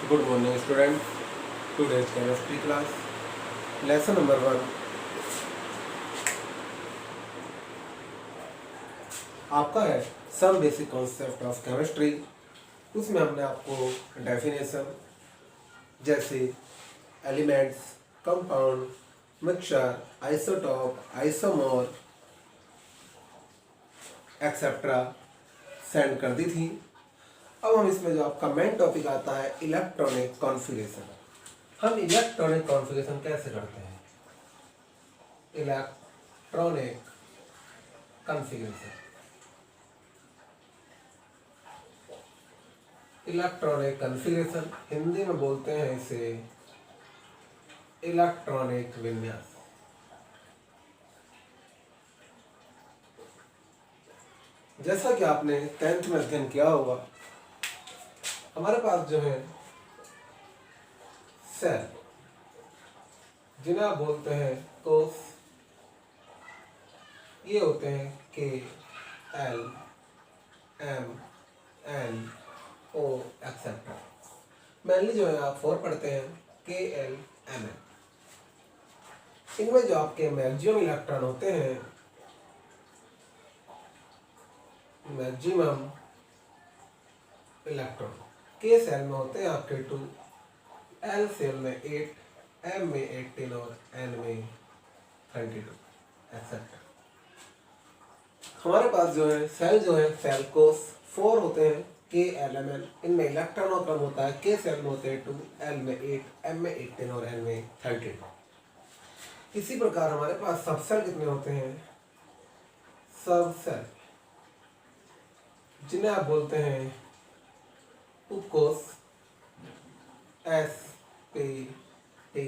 Good morning student. Today's chemistry class lesson number 1 आपका है some basic concept of chemistry. उसमें हमने आपको डेफिनेशन जैसे elements, compound, mixture, isotope, isomer etcetera send कर दी थी। अब हम इसमें जो आपका मेन टॉपिक आता है इलेक्ट्रॉनिक कॉन्फ़िगरेशन। हम इलेक्ट्रॉनिक कॉन्फ़िगरेशन कैसे करते हैं? Electronic configuration, electronic configuration Hindi में बोलते हैं इसे इलेक्ट्रॉनिक विन्यास। जैसा कि आपने 10th में अध्ययन किया होगा, हमारे पास जो है सेल, जिन्हें आप बोलते हैं कोष, ये होते हैं K L M N O etcetera. Mainly जो है आप 4 पढ़ते हैं के एल एम एन। इनमें जो आपके मैक्सिमम इलेक्ट्रॉन होते हैं, मैक्सिमम इलेक्ट्रॉन के सेल में होते हैं आपके 2, एल सेल में 8, एम में 18 और एन में 32 एक्सेट्रा। हमारे पास जो है सेल कोष 4 होते हैं के एल एम एन। इनमें इलेक्ट्रॉनों क्रम होता है के सेल में होते हैं 2, एल में 8, एम में 18 और एन में 32। इसी प्रकार हमारे पास सब सेल कितने होते हैं? सब सेल, जिन्हें आप बोलते हैं उपकोष, एस पी टी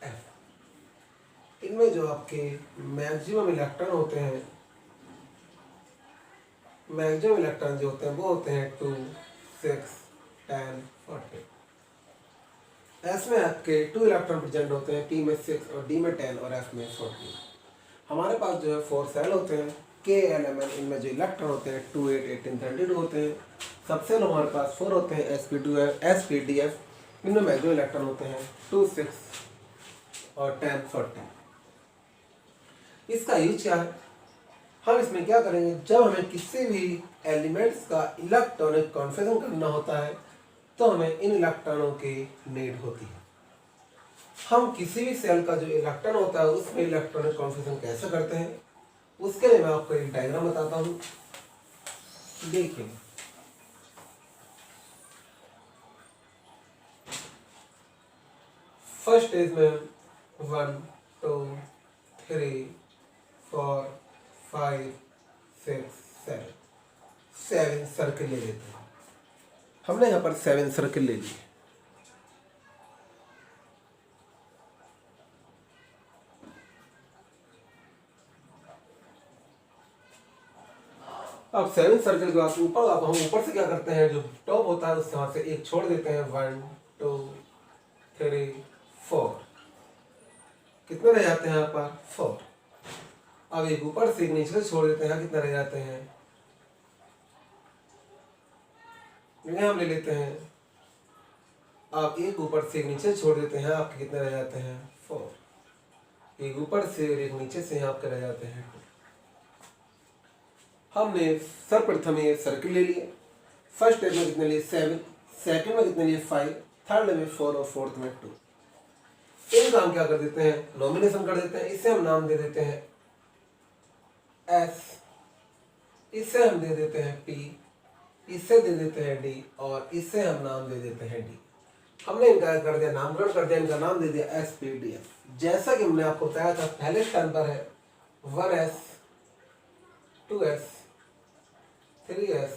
एफ। इनमें जो आपके मैक्सिमम इलेक्ट्रॉन होते हैं, मैक्सिमम इलेक्ट्रॉन जो होते हैं वो होते हैं 2, 6, 10, 40। एस में आपके 2 इलेक्ट्रॉन प्रेजेंट होते हैं, टी में 6 और डी में 10 और एफ में 40। हमारे पास जो है 4 सेल होते हैं के एल एम एन। इनमें जो इलेक्ट्रॉन होते हैं 2, 8, 18, 32 होते हैं। सब सेल हमारे पास 4 होते हैं एस पी डी एफ। इनमें मैक्सिमम इलेक्ट्रॉन होते हैं 2, 6 और 10, 40। इसका यूज क्या है? हम इसमें क्या करेंगे, जब हमें किसी भी एलिमेंट्स का इलेक्ट्रॉनिक कॉन्फ़िगरेशन करना होता है तो हमें इन इलेक्ट्रॉनों की नीड होती है। हम किसी भी सेल का जो इलेक्ट्रॉन होता है उसमें इलेक्ट्रॉनिक कॉन्फ़िगरेशन कैसे करते हैं, उसके लिए मैं आपको एक डायग्राम बताता हूँ। देखिए, फर्स्ट स्टेज में 1, 2, 3, 4, 5, 6, 7 सर्किल ले लेते हैं। हमने यहाँ पर 7 सर्किल ले लिए। अब 7 सर्किल के बाद ऊपर, अब हम ऊपर से क्या करते हैं, जो टॉप होता है उससे वहां से एक छोड़ देते हैं। 1, 2, 3, 4। कितने रह जाते हैं यहाँ पर? 4। अब एक ऊपर से एक नीचे से छोड़ देते हैं, कितने रह जाते हैं? इन्हें हम ले लेते हैं। आप एक ऊपर से एक नीचे छोड़ देते हैं, आपके कितने रह जाते हैं? 4। एक ऊपर से और एक नीचे से आपके रह जाते हैं 2। हमने सर्वप्रथम ये सर्किल ले लिए। फर्स्ट स्टेप में कितने लिए? 7, सेकंड में कितने लिए? 5, थर्ड में 4 और फोर्थ में 2। इनका हम क्या कर देते हैं? नॉमिनेशन कर देते हैं। इसे हम नाम दे देते हैं एस, इसे हम दे देते हैं पी, इसे दे देते हैं डी और इसे हम नाम दे देते हैं डी। हमने इनका कर दिया, नामकरण कर दिया, इनका नाम दे दिया एस पी डी एफ। जैसा कि हमने आपको बताया था, पहले स्थान पर है 1s, 2s, 3s,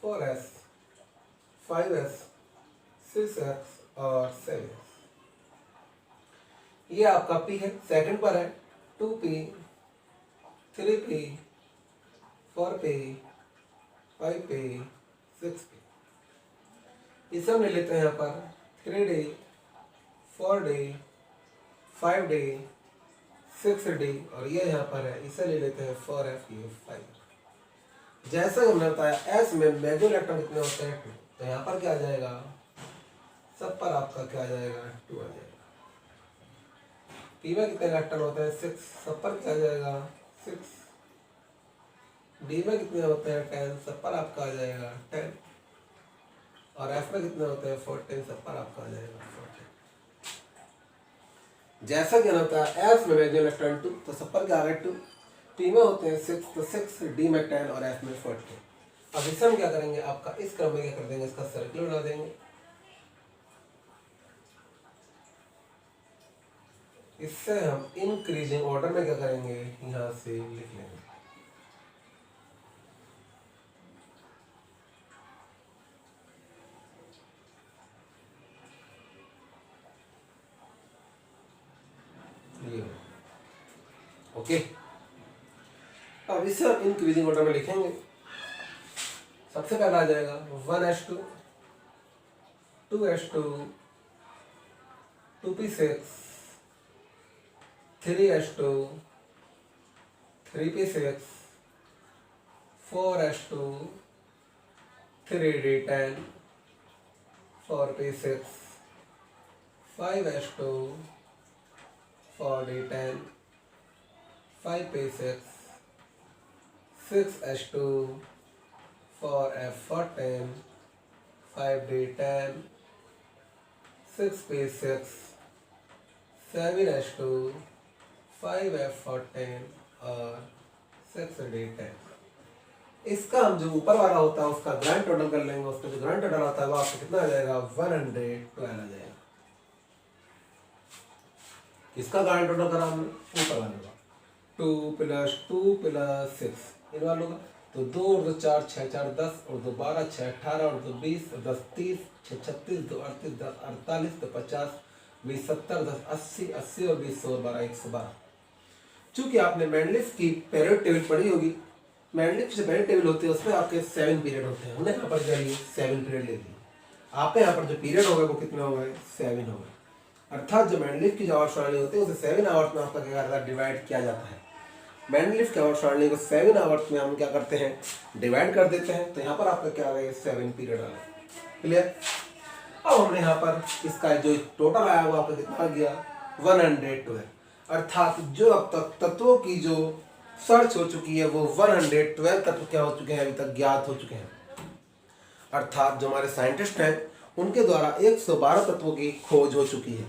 4s, 5s, 6s और 7s। ये आपका P है। सेकंड पर है 2p, 3p, 4p, 5p, 6p। इसे हम ले लेते हैं यहाँ पर 3d, 4d, 5d, 6d और ये यहाँ पर है, इसे ले लेते हैं 4f, 5। जैसा हमने बताया एस में मैक्सिमम इलेक्ट्रॉन कितने होते हैं? 2। तो यहाँ पर क्या आ जाएगा? सब पर आपका क्या आ जाएगा 2 आ जाएगा। पी में कितने इलेक्ट्रॉन होते हैं 6, सब पर क्या आ जाएगा 6। डी में कितने होते हैं 10, सब पर आपका आ जाएगा 10। और एफ में कितने होते हैं 14, सब पर आपका आ जाएगा 14। जैसा कि होता है एफ में मैग्नेटिक इलेक्ट्रॉन 2, तो सब पर क्या आ गया 2। पी में होते हैं 6, तो 6, डी में 10 और एफ में 14। अब इससे हम क्या करेंगे, आपका इस क्रम में क्या कर देंगे, इसका सर्किल बना देंगे। इससे हम इंक्रीजिंग ऑर्डर में क्या करेंगे, यहां से लिख लेंगे। ये ओके। अब इसे हम इंक्रीजिंग ऑर्डर में लिखेंगे। सबसे पहला आ जाएगा 1s2, 2s2, 2p6, 3s2, 3p6, 4s2, 3d10, 4p6, 5s2, 4d10, 5p6, 6s2, 4f14, 5d10, 6p6, 7s2, 5f14 और 6d10। इसका हम जो ऊपर वाला होता है उसका ग्रैंड टोटल कर लेंगे। उसका जो ग्रैंड टोटल होता है वो आपको कितना आ जाएगा 112 आ जाएगा। किसका ग्रैंड टोटल करा हमने, ऊपर वाले का। 2 + 2 + 6 इन वालों का, तो 2 और 2 4, 6 4 10 और 2 12, 6 18 और 2 20 और 10 30, 6 36, 2 38, 10 48, 2 50, 20 70, 10 80, 80 और 20 100 12 112। चूंकि आपने मैंडलिफ की पीरियड टेबल पढ़ी होगी, मैंडलिफ जो पीरियड टेबल होती है उसमें आपके 7 पीरियड होते हैं। हमने यहाँ पर क्या लिए 7 पीरियड ले लिए। आपके यहाँ पर जो पीरियड हो गए वो कितने हो गए 7 हो गए। अर्थात जो मैंडलिफ की जो आवर्त सारणी होती है उसे 7 आवर्त में आपका क्या करता है डिवाइड किया जाता है। मैंडलिफ की आवर्त सारणी को 7 आवर्त में हम क्या करते हैं डिवाइड कर देते हैं। तो यहाँ पर आपका क्या आ गया 7 पीरियड आ गया। क्लियर। अब हमने यहाँ पर इसका जो टोटल आया वो आपका कितना आ गया 112। अर्थात जो अब तक तत्वों की जो सर्च हो चुकी है वो 112 तत्व क्या हो चुके हैं अभी तक ज्ञात हो चुके हैं। अर्थात जो हमारे साइंटिस्ट हैं उनके द्वारा 112 तत्वों की खोज हो चुकी है।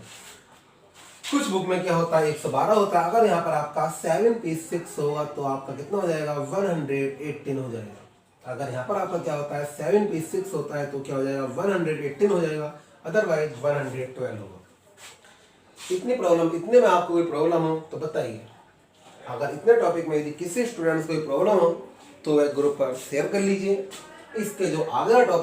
कुछ बुक में क्या होता है 112 होता है। अगर यहाँ पर आपका 7p6 होगा तो आपका कितना हो जाएगा 118 हो जाएगा। अगर यहाँ पर आपका क्या होता है 7p6 होता है तो क्या हो जाएगा 118 हो जाएगा, अदरवाइज 112 होगा। इतनी प्रॉब्लम, इतने में आपको कोई प्रॉब्लम हो तो बताइए। अगर इतने टॉपिक में यदि किसी स्टूडेंट को कोई प्रॉब्लम हो तो वह ग्रुप पर शेयर कर लीजिए। इसके जो आगे टॉपिक